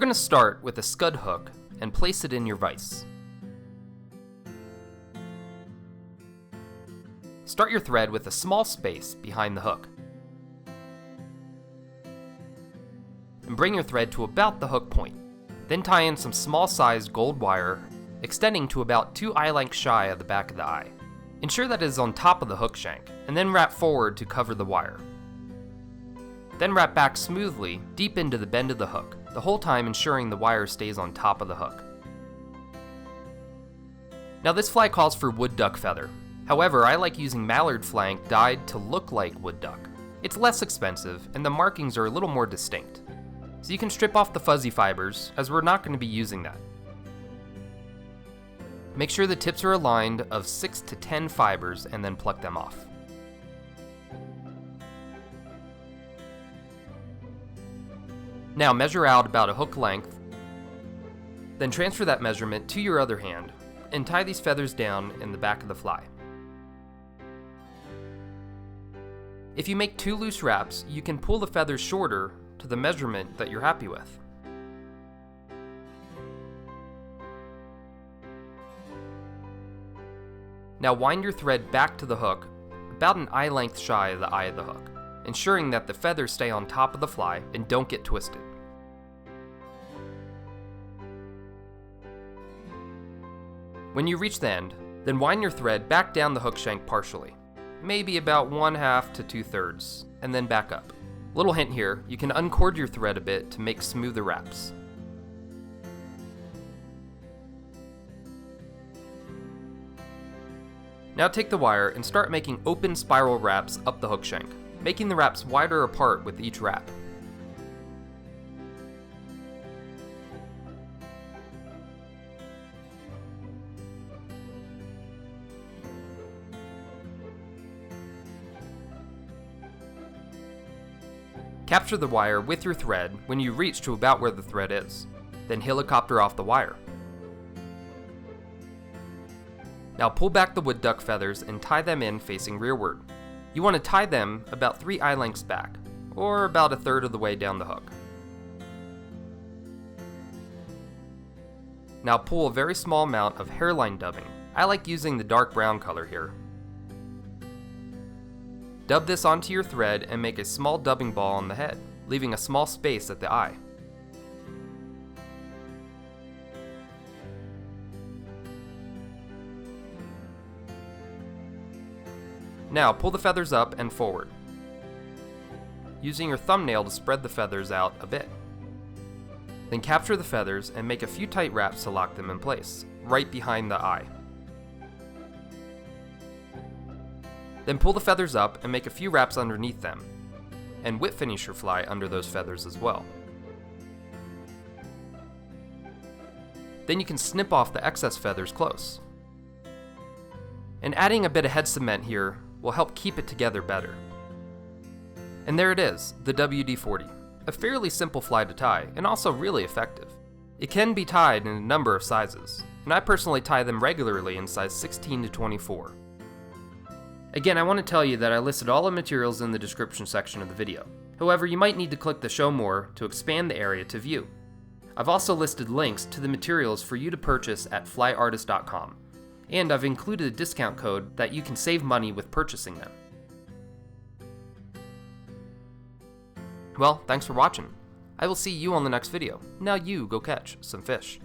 going to start with a scud hook and place it in your vise. Start your thread with a small space behind the hook. And bring your thread to about the hook point. Then tie in some small-sized gold wire, extending to about 2 eye lengths shy of the back of the eye. Ensure that it is on top of the hook shank, and then wrap forward to cover the wire. Then wrap back smoothly, deep into the bend of the hook, the whole time ensuring the wire stays on top of the hook. Now this fly calls for wood duck feather. However, I like using mallard flank dyed to look like wood duck. It's less expensive, and the markings are a little more distinct. So you can strip off the fuzzy fibers, as we're not going to be using that. Make sure the tips are aligned of 6 to 10 fibers and then pluck them off. Now measure out about a hook length, then transfer that measurement to your other hand and tie these feathers down in the back of the fly. If you make 2 loose wraps, you can pull the feathers shorter to the measurement that you're happy with. Now wind your thread back to the hook, about an eye length shy of the eye of the hook, ensuring that the feathers stay on top of the fly and don't get twisted. When you reach the end, then wind your thread back down the hook shank partially, maybe about 1/2 to 2/3, and then back up. Little hint here, you can uncord your thread a bit to make smoother wraps. Now take the wire and start making open spiral wraps up the hook shank, making the wraps wider apart with each wrap. Capture the wire with your thread when you reach to about where the thread is, then helicopter off the wire. Now pull back the wood duck feathers and tie them in facing rearward. You want to tie them about 3 eye lengths back, or about 1/3 of the way down the hook. Now pull a very small amount of hairline dubbing. I like using the dark brown color here. Dub this onto your thread and make a small dubbing ball on the head, leaving a small space at the eye. Now pull the feathers up and forward, using your thumbnail to spread the feathers out a bit. Then capture the feathers and make a few tight wraps to lock them in place, right behind the eye. Then pull the feathers up and make a few wraps underneath them, and whip finish your fly under those feathers as well. Then you can snip off the excess feathers close. And adding a bit of head cement here will help keep it together better. And there it is, the WD-40. A fairly simple fly to tie, and also really effective. It can be tied in a number of sizes, and I personally tie them regularly in size 16 to 24. Again, I want to tell you that I listed all the materials in the description section of the video. However, you might need to click the Show More to expand the area to view. I've also listed links to the materials for you to purchase at flyartist.com, and I've included a discount code that you can save money with purchasing them. Well, thanks for watching. I will see you on the next video. Now you go catch some fish.